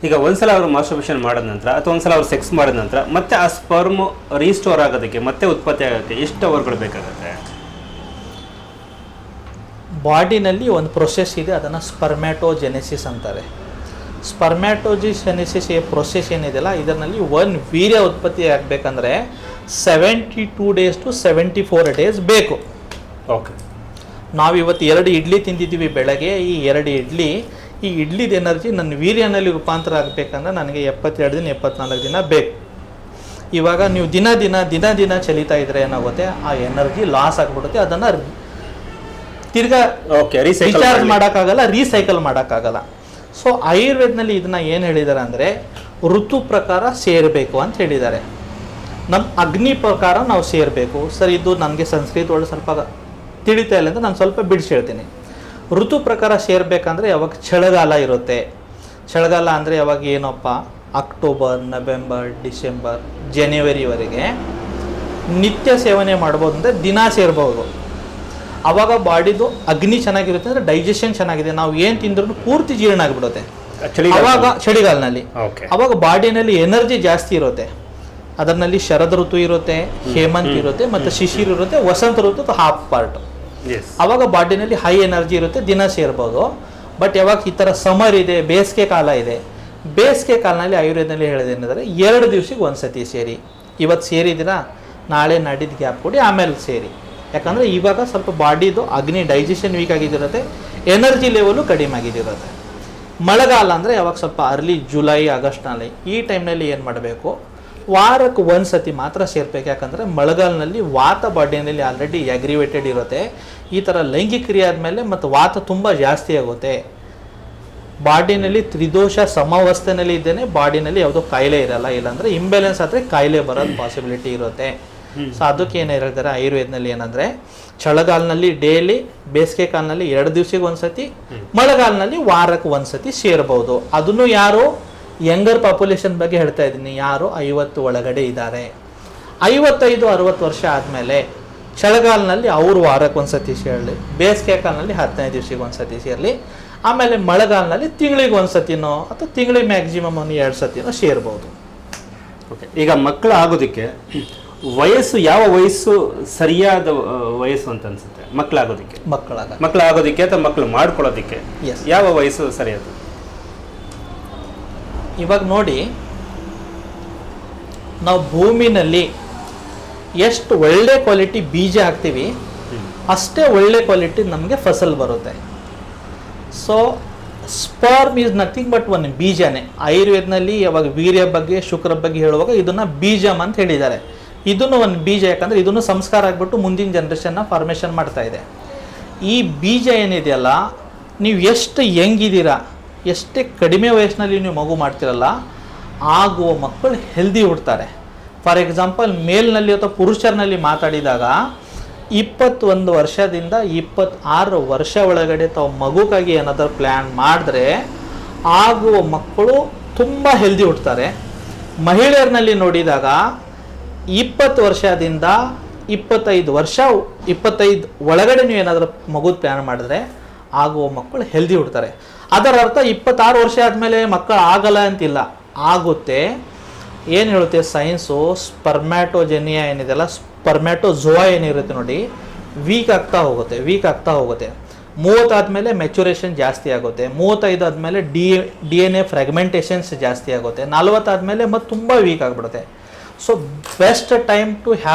ಈಗ ಒಂದ್ಸಲ ಅವರು ಮಾಸ್ಟರ್ಬೇಷನ್ ಮಾಡಿದ ನಂತರ ಅಥವಾ ಒಂದ್ಸಲ ಅವ್ರು ಸೆಕ್ಸ್ ಮಾಡಿದ ನಂತರ ಮತ್ತೆ ಆ ಸ್ಪರ್ಮ್ ರೀಸ್ಟೋರ್ ಆಗೋದಕ್ಕೆ ಮತ್ತೆ ಉತ್ಪತ್ತಿ ಆಗೋಕ್ಕೆ ಎಷ್ಟು ಅವರ್ಗಳು ಬೇಕಾಗುತ್ತೆ? ಬಾಡಿನಲ್ಲಿ ಒಂದು ಪ್ರೊಸೆಸ್ ಇದೆ, ಅದನ್ನು ಸ್ಪರ್ಮ್ಯಾಟೋಜೆನೆಸಿಸ್ ಅಂತಾರೆ. ಸ್ಪರ್ಮ್ಯಾಟೋಜೆನೆಸಿಸ್ ಪ್ರೊಸೆಸ್ ಏನಿದೆಯಲ್ಲ, ಇದರಲ್ಲಿ ಒಂದು ವೀರ್ಯ ಉತ್ಪತ್ತಿ ಆಗಬೇಕಂದ್ರೆ 72 days to 74 days ಬೇಕು. ಓಕೆ, ನಾವಿವತ್ತು 2 ಇಡ್ಲಿ ತಿಂದಿದ್ದೀವಿ ಬೆಳಗ್ಗೆ. ಈ ಇಡ್ಲಿದ ಎನರ್ಜಿ ನನ್ನ ವೀರ್ಯನಲ್ಲಿ ರೂಪಾಂತರ ಆಗಬೇಕಂದ್ರೆ ನನಗೆ 72 ದಿನ 74 ದಿನ ಬೇಕು. ಇವಾಗ ನೀವು ದಿನ ಚಲಿತಾ ಇದ್ರೆ ಏನಾಗುತ್ತೆ, ಆ ಎನರ್ಜಿ ಲಾಸ್ ಆಗಿಬಿಡುತ್ತೆ. ಅದನ್ನು ತಿರ್ಗಾ ರೀಚಾರ್ಜ್ ಮಾಡೋಕ್ಕಾಗಲ್ಲ, ರೀಸೈಕಲ್ ಮಾಡೋಕ್ಕಾಗಲ್ಲ. ಸೊ ಆಯುರ್ವೇದದಲ್ಲಿ ಇದನ್ನ ಏನು ಹೇಳಿದ್ದಾರೆ ಅಂದರೆ ಋತು ಪ್ರಕಾರ ಸೇರಬೇಕು ಅಂತ ಹೇಳಿದ್ದಾರೆ. ನಮ್ಮ ಅಗ್ನಿ ಪ್ರಕಾರ ನಾವು ಸೇರಬೇಕು. ಸರ್, ಇದು ನನಗೆ ಸಂಸ್ಕೃತ ಒಳಗೆ ಸ್ವಲ್ಪ ತಿಳಿತಾ ಇಲ್ಲ ಅಂತ ನಾನು ಸ್ವಲ್ಪ ಬಿಡಿಸಿ ಹೇಳ್ತೀನಿ. ಋತು ಪ್ರಕಾರ ಸೇರಬೇಕಂದ್ರೆ ಯಾವಾಗ ಚಳಿಗಾಲ ಇರುತ್ತೆ. ಚಳಿಗಾಲ ಅಂದರೆ ಯಾವಾಗ ಏನಪ್ಪ, ಅಕ್ಟೋಬರ್, ನವೆಂಬರ್, ಡಿಸೆಂಬರ್, ಜನವರಿವರೆಗೆ ನಿತ್ಯ ಸೇವನೆ ಮಾಡ್ಬೋದು, ಅಂದರೆ ದಿನ ಸೇರ್ಬೋದು. ಆವಾಗ ಬಾಡಿದು ಅಗ್ನಿ ಚೆನ್ನಾಗಿರುತ್ತೆ, ಅಂದರೆ ಡೈಜೆಷನ್ ಚೆನ್ನಾಗಿದೆ, ನಾವು ಏನು ತಿಂದ್ರೂ ಪೂರ್ತಿ ಜೀರ್ಣ ಆಗಿಬಿಡುತ್ತೆ. ಅವಾಗ ಚಳಿಗಾಲನಲ್ಲಿ ಅವಾಗ ಬಾಡಿನಲ್ಲಿ ಎನರ್ಜಿ ಜಾಸ್ತಿ ಇರುತ್ತೆ. ಅದರಲ್ಲಿ ಶರದ್ ಋತು ಇರುತ್ತೆ, ಹೇಮಂತ್ ಇರುತ್ತೆ, ಮತ್ತು ಶಿಶಿರ್ ಇರುತ್ತೆ, ವಸಂತ ಋತು ಹಾಫ್ ಪಾರ್ಟ್. ಅವಾಗ ಬಾಡಿನಲ್ಲಿ ಹೈ ಎನರ್ಜಿ ಇರುತ್ತೆ, ದಿನ ಸೇರ್ಬೋದು. ಬಟ್ ಯಾವಾಗ ಈ ಥರ ಸಮರ್ ಇದೆ, ಬೇಸಿಗೆ ಕಾಲ ಇದೆ, ಬೇಸಿಗೆ ಕಾಲದಲ್ಲಿ ಆಯುರ್ವೇದದಲ್ಲಿ ಹೇಳೋದೇನೆಂದರೆ 2 ದಿವಸಕ್ಕೆ ಒಂದ್ಸತಿ ಸೇರಿ. ಇವತ್ತು ಸೇರಿದಿರಾ, ನಾಳೆ ನಾಡಿದ್ದು ಗ್ಯಾಪ್ ಕೊಡಿ, ಆಮೇಲೆ ಸೇರಿ. ಯಾಕಂದರೆ ಇವಾಗ ಸ್ವಲ್ಪ ಬಾಡಿದು ಅಗ್ನಿ ಡೈಜೆಷನ್ ವೀಕ್ ಆಗಿದ್ದಿರುತ್ತೆ, ಎನರ್ಜಿ ಲೆವೆಲು ಕಡಿಮೆ ಆಗಿದ್ದಿರುತ್ತೆ. ಮಳೆಗಾಲ ಅಂದರೆ ಯಾವಾಗ ಸ್ವಲ್ಪ ಅರ್ಲಿ ಜುಲೈ ಆಗಸ್ಟ್ನಲ್ಲಿ, ಈ ಟೈಮ್ನಲ್ಲಿ ಏನು ಮಾಡಬೇಕು, ವಾರಕ್ಕೆ ಒಂದು ಸತಿ ಮಾತ್ರ ಸೇರ್ಬೇಕು. ಯಾಕಂದರೆ ಮಳೆಗಾಲದಲ್ಲಿ ವಾತ ಬಾಡಿನಲ್ಲಿ ಆಲ್ರೆಡಿ ಅಗ್ರಿವೇಟೆಡ್ ಇರುತ್ತೆ. ಈ ಥರ ಲೈಂಗಿಕ ಕ್ರಿಯೆ ಆದಮೇಲೆ ಮತ್ತು ವಾತ ತುಂಬ ಜಾಸ್ತಿ ಆಗುತ್ತೆ. ಬಾಡಿನಲ್ಲಿ ತ್ರಿದೋಷ ಸಮಾವಸ್ಥೆಯಲ್ಲಿ ಇದ್ದೇನೆ, ಬಾಡಿನಲ್ಲಿ ಯಾವುದೋ ಕಾಯಿಲೆ ಇರಲ್ಲ. ಇಲ್ಲಾಂದರೆ ಇಂಬ್ಯಾಲೆನ್ಸ್ ಆದರೆ ಕಾಯಿಲೆ ಬರೋದು ಪಾಸಿಬಿಲಿಟಿ ಇರುತ್ತೆ. ಸೊ ಅದಕ್ಕೆ ಏನು ಹೇಳ್ತಾರೆ ಆಯುರ್ವೇದದಲ್ಲಿ ಏನಂದರೆ ಚಳಿಗಾಲದಲ್ಲಿ ಡೈಲಿ, ಬೇಸಿಗೆ ಕಾಲದಲ್ಲಿ 2 ದಿವಸಕ್ಕೆ ಒಂದ್ಸತಿ, ಮಳೆಗಾಲದಲ್ಲಿ ವಾರಕ್ಕೆ ಒಂದ್ಸತಿ ಸೇರ್ಬೋದು. ಅದನ್ನು ಯಾರು ಯಂಗರ್ ಪಾಪ್ಯುಲೇಷನ್ ಬಗ್ಗೆ ಹೇಳ್ತಾ ಇದ್ದೀನಿ, ಯಾರು 50 ಒಳಗಡೆ ಇದ್ದಾರೆ. 55-60 ವರ್ಷ ಆದಮೇಲೆ ಚಳಿಗಾಲದಲ್ಲಿ ಅವರು ವಾರಕ್ಕೆ ಒಂದ್ಸತಿ ಸೇರಲಿ, ಬೇಸಿಗೆ ಕಾಲದಲ್ಲಿ 15 ದಿವಸಕ್ಕೆ ಒಂದ್ಸತಿ ಸೇರಲಿ, ಆಮೇಲೆ ಮಳೆಗಾಲದಲ್ಲಿ ತಿಂಗಳಿಗೆ ಒಂದ್ಸತಿನೋ ಅಥವಾ ತಿಂಗಳಿಗೆ ಮ್ಯಾಕ್ಸಿಮಮ್ 2 ಸತಿನೋ ಸೇರ್ಬೋದು. ಓಕೆ, ಈಗ ಮಕ್ಕಳು ಆಗೋದಕ್ಕೆ ವಯಸ್ಸು, ಯಾವ ವಯಸ್ಸು ಸರಿಯಾದ ವಯಸ್ಸು ಅಂತ ಅನ್ಸುತ್ತೆ ಮಕ್ಕಳಾಗೋದಕ್ಕೆ ಅಥವಾ ಮಕ್ಕಳು ಮಾಡ್ಕೊಳ್ಳೋದಕ್ಕೆ? ಯಾವ ವಯಸ್ಸು ಸರಿಯಾದ? ಇವಾಗ ನೋಡಿ, ನಾವು ಭೂಮಿನಲ್ಲಿ ಎಷ್ಟು ಒಳ್ಳೆ ಕ್ವಾಲಿಟಿ ಬೀಜ ಹಾಕ್ತೀವಿ, ಅಷ್ಟೇ ಒಳ್ಳೆ ಕ್ವಾಲಿಟಿ ನಮಗೆ ಫಸಲ್ ಬರುತ್ತೆ. So sperm is nothing but ಒಂದು ಬೀಜನೇ. ಆಯುರ್ವೇದನಲ್ಲಿ ಯಾವಾಗ ವೀರ್ಯ ಬಗ್ಗೆ, ಶುಕ್ರ ಬಗ್ಗೆ ಹೇಳುವಾಗ ಇದನ್ನು ಬೀಜಮ್ ಅಂತ ಹೇಳಿದ್ದಾರೆ. ಇದನ್ನು ಒಂದು ಬೀಜ, ಯಾಕಂದರೆ ಇದನ್ನು ಸಂಸ್ಕಾರ ಆಗಿಬಿಟ್ಟು ಮುಂದಿನ ಜನ್ರೇಷನ್ನ ಫಾರ್ಮೇಷನ್ ಮಾಡ್ತಾ ಇದೆ. ಈ ಬೀಜ ಏನಿದೆಯಲ್ಲ, ನೀವು ಎಷ್ಟು ಹೆಂಗಿದ್ದೀರಾ, ಎಷ್ಟೇ ಕಡಿಮೆ ವಯಸ್ಸಿನಲ್ಲಿ ನೀವು ಮಗು ಮಾಡ್ತಿರಲ್ಲ, ಆಗುವ ಮಕ್ಕಳು ಹೆಲ್ದಿ ಹುಡ್ತಾರೆ. ಫಾರ್ ಎಕ್ಸಾಂಪಲ್, ಮೇಲ್ನಲ್ಲಿ ಅಥವಾ ಪುರುಷರಲ್ಲಿ ಮಾತಾಡಿದಾಗ 21 ವರ್ಷದಿಂದ 26 ವರ್ಷ ಒಳಗಡೆ ತಾವು ಮಗುಗಾಗಿ ಏನಾದರೂ ಪ್ಲ್ಯಾನ್ ಮಾಡಿದ್ರೆ ಆಗುವ ಮಕ್ಕಳು ತುಂಬ ಹೆಲ್ದಿ ಹುಡ್ತಾರೆ. ಮಹಿಳೆಯರಲ್ಲಿ ನೋಡಿದಾಗ 20 ವರ್ಷದಿಂದ 25 ಒಳಗಡೆ ನೀವು ಏನಾದರೂ ಮಗುದ ಪ್ಲ್ಯಾನ್ ಮಾಡಿದ್ರೆ ಆಗುವ ಮಕ್ಕಳು ಹೆಲ್ದಿ ಹುಡ್ತಾರೆ. ಅದರ ಅರ್ಥ 26 ವರ್ಷ ಆದಮೇಲೆ ಮಕ್ಕಳು ಆಗಲ್ಲ ಅಂತಿಲ್ಲ, ಆಗುತ್ತೆ. ಏನು ಹೇಳುತ್ತೆ ಸೈನ್ಸು, ಸ್ಪರ್ಮ್ಯಾಟೋಜೆನಿಯಾ ಏನಿದೆಲ್ಲ, ಸ್ಪರ್ಮ್ಯಾಟೋಜೋವಾ ಏನಿರುತ್ತೆ ನೋಡಿ, ವೀಕ್ ಆಗ್ತಾ ಹೋಗುತ್ತೆ. 30 ಆದಮೇಲೆ ಮೆಚುರೇಷನ್ ಜಾಸ್ತಿ ಆಗುತ್ತೆ. 35 ಆದಮೇಲೆ DNA ಫ್ರಾಗ್ಮೆಂಟೇಷನ್ಸ್ ಜಾಸ್ತಿ ಆಗುತ್ತೆ. 40 ಆದಮೇಲೆ ಮತ್ತು ತುಂಬ ವೀಕ್ ಆಗಿಬಿಡುತ್ತೆ. So best time to have